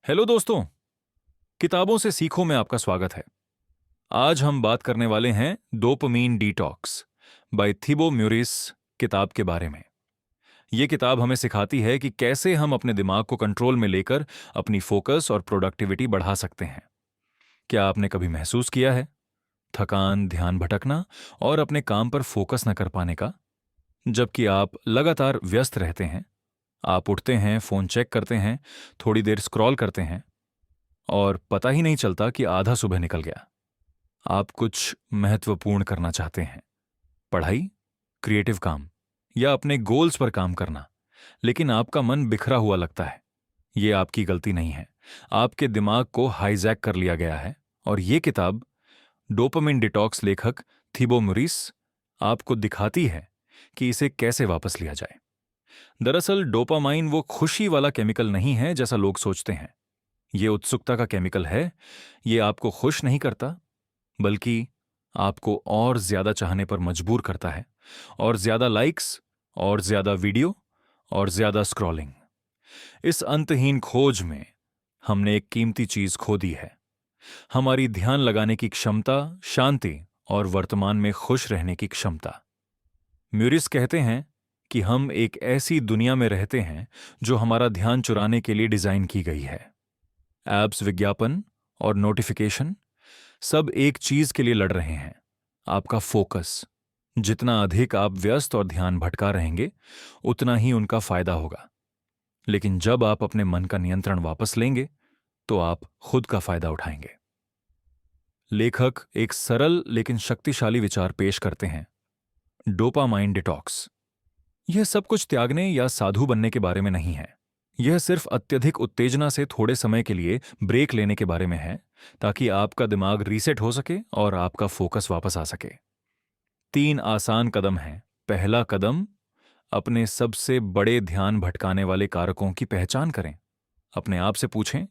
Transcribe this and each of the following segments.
Hello दोस्तों। किताबों से सीखो में आपका स्वागत है। आज हम बात करने वाले हैं डोपामीन डिटॉक्स बाय थिबो म्यूरिस किताब के बारे में। ये किताब हमें सिखाती है कि कैसे हम अपने दिमाग को कंट्रोल में लेकर अपनी फोकस और प्रोडक्टिविटी बढ़ा सकते हैं। क्या आपने कभी महसूस किया है थकान, ध्यान भटकना और अपने काम पर फोकस न कर पाने का? जबकि आप लगातार व्यस्त रहते हैं, आप उठते हैं, फोन चेक करते हैं, थोड़ी देर स्क्रॉल करते हैं और पता ही नहीं चलता कि आधा सुबह निकल गया। आप कुछ महत्वपूर्ण करना चाहते हैं, पढ़ाई, क्रिएटिव काम या अपने गोल्स पर काम करना, लेकिन आपका मन बिखरा हुआ लगता है। ये आपकी गलती नहीं है, आपके दिमाग को हाईजैक कर लिया गया है। और ये किताब डोपामिन डिटॉक्स लेखक थिबो मुरिस आपको दिखाती है कि इसे कैसे वापस लिया जाए। दरअसल डोपामाइन वो खुशी वाला केमिकल नहीं है जैसा लोग सोचते हैं। ये उत्सुकता का केमिकल है। ये आपको खुश नहीं करता, बल्कि आपको और ज्यादा चाहने पर मजबूर करता है। और ज्यादा लाइक्स, और ज्यादा वीडियो, और ज्यादा स्क्रॉलिंग। इस अंतहीन खोज में हमने एक कीमती चीज खो दी है, हमारी ध्यान लगाने की क्षमता, शांति और वर्तमान में खुश रहने की क्षमता। म्यूरिस कहते हैं कि हम एक ऐसी दुनिया में रहते हैं जो हमारा ध्यान चुराने के लिए डिजाइन की गई है। एप्स, विज्ञापन और नोटिफिकेशन सब एक चीज के लिए लड़ रहे हैं, आपका फोकस। जितना अधिक आप व्यस्त और ध्यान भटका रहेंगे, उतना ही उनका फायदा होगा। लेकिन जब आप अपने मन का नियंत्रण वापस लेंगे, तो आप खुद का फायदा उठाएंगे। लेखक एक सरल लेकिन शक्तिशाली विचार पेश करते हैं, डोपामाइन डिटॉक्स। यह सब कुछ त्यागने या साधु बनने के बारे में नहीं है। यह सिर्फ अत्यधिक उत्तेजना से थोड़े समय के लिए ब्रेक लेने के बारे में है, ताकि आपका दिमाग रीसेट हो सके और आपका फोकस वापस आ सके। 3 आसान कदम हैं। पहला कदम, अपने सबसे बड़े ध्यान भटकाने वाले कारकों की पहचान करें। अपने आप से पूछें,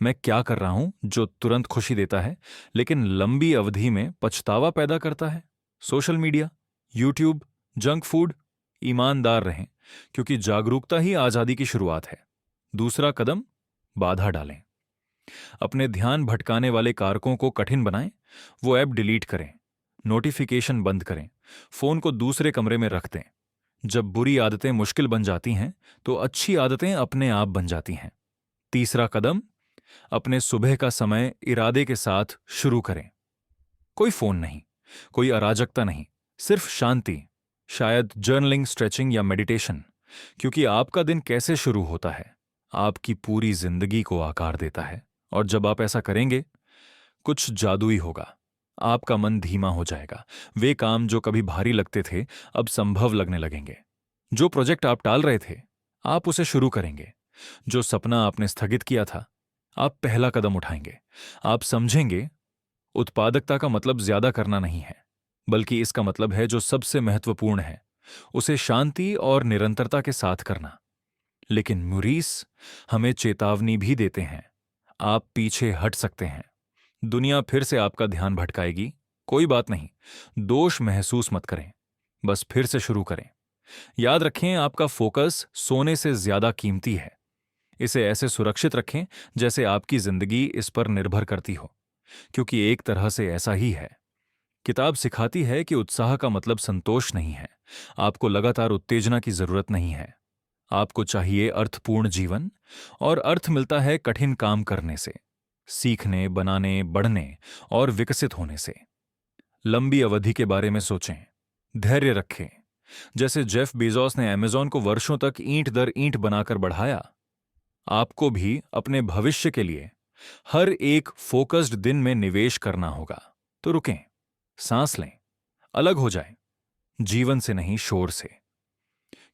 मैं क्या कर रहा हूं जो तुरंत खुशी देता है लेकिन लंबी अवधि में पछतावा पैदा करता है? Social media, YouTube, junk food? ईमानदार रहें, क्योंकि जागरूकता ही आजादी की शुरुआत है। दूसरा कदम, बाधा डालें। अपने ध्यान भटकाने वाले कारकों को कठिन बनाएं। वो ऐप डिलीट करें, नोटिफिकेशन बंद करें, फोन को दूसरे कमरे में रख दें। जब बुरी आदतें मुश्किल बन जाती हैं, तो अच्छी आदतें अपने आप बन जाती हैं। तीसरा कदम, अपने सुबह का समय इरादे के साथ शुरू करें। कोई फोन नहीं, कोई अराजकता नहीं, सिर्फ शांति। शायद जर्नलिंग, स्ट्रेचिंग या मेडिटेशन। क्योंकि आपका दिन कैसे शुरू होता है, आपकी पूरी जिंदगी को आकार देता है। और जब आप ऐसा करेंगे, कुछ जादुई होगा। आपका मन धीमा हो जाएगा। वे काम जो कभी भारी लगते थे, अब संभव लगने लगेंगे। जो प्रोजेक्ट आप टाल रहे थे, आप उसे शुरू करेंगे। जो सपना आपने स्थगित किया था, आप पहला कदम उठाएंगे। आप समझेंगे, उत्पादकता का मतलब ज्यादा करना नहीं है, बल्कि इसका मतलब है जो सबसे महत्वपूर्ण है, उसे शांति और निरंतरता के साथ करना। लेकिन मुरीस हमें चेतावनी भी देते हैं, आप पीछे हट सकते हैं। दुनिया फिर से आपका ध्यान भटकाएगी। कोई बात नहीं, दोष महसूस मत करें, बस फिर से शुरू करें। याद रखें, आपका फोकस सोने से ज्यादा कीमती है। इसे ऐसे सुरक्षित रखें जैसे आपकी जिंदगी इस पर निर्भर करती हो, क्योंकि एक तरह से ऐसा ही है। किताब सिखाती है कि उत्साह का मतलब संतोष नहीं है। आपको लगातार उत्तेजना की जरूरत नहीं है। आपको चाहिए अर्थपूर्ण जीवन, और अर्थ मिलता है कठिन काम करने से, सीखने, बनाने, बढ़ने और विकसित होने से। लंबी अवधि के बारे में सोचें, धैर्य रखें। जैसे जेफ बेजोस ने अमेजॉन को वर्षों तक ईंट दर ईंट बनाकर बढ़ाया, आपको भी अपने भविष्य के लिए हर एक फोकस्ड दिन में निवेश करना होगा। तो रुकें, सांस लें, अलग हो जाएं, जीवन से नहीं, शोर से।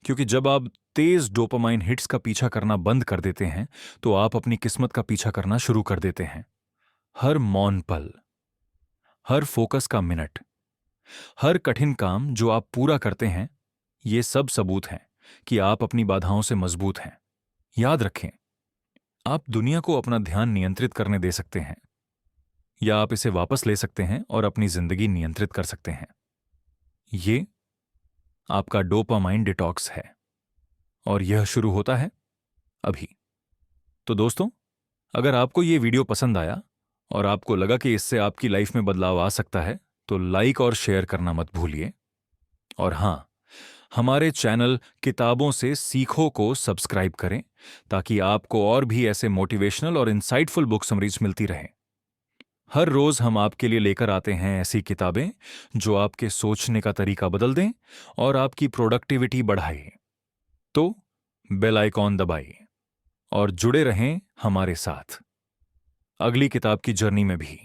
क्योंकि जब आप तेज डोपामाइन हिट्स का पीछा करना बंद कर देते हैं, तो आप अपनी किस्मत का पीछा करना शुरू कर देते हैं। हर मौन पल, हर फोकस का मिनट, हर कठिन काम जो आप पूरा करते हैं, ये सब सबूत हैं कि आप अपनी बाधाओं से मजबूत हैं। याद रखें, आप दुनिया को अपना ध्यान नियंत्रित करने दे सकते हैं, या आप इसे वापस ले सकते हैं और अपनी जिंदगी नियंत्रित कर सकते हैं। ये आपका डोपामाइन डिटॉक्स है, और यह शुरू होता है अभी। तो दोस्तों, अगर आपको ये वीडियो पसंद आया और आपको लगा कि इससे आपकी लाइफ में बदलाव आ सकता है तो लाइक और शेयर करना मत भूलिए। और हाँ, हमारे चैनल किताबों से सीखो को सब्सक्राइब करें ताकि आपको और भी ऐसे मोटिवेशनल और इंसाइटफुल बुक समरीज मिलती रहें। हर रोज हम आपके लिए लेकर आते हैं ऐसी किताबें जो आपके सोचने का तरीका बदल दें और आपकी प्रोडक्टिविटी बढ़ाए। तो बेल आइकॉन दबाइए और जुड़े रहें हमारे साथ अगली किताब की जर्नी में भी।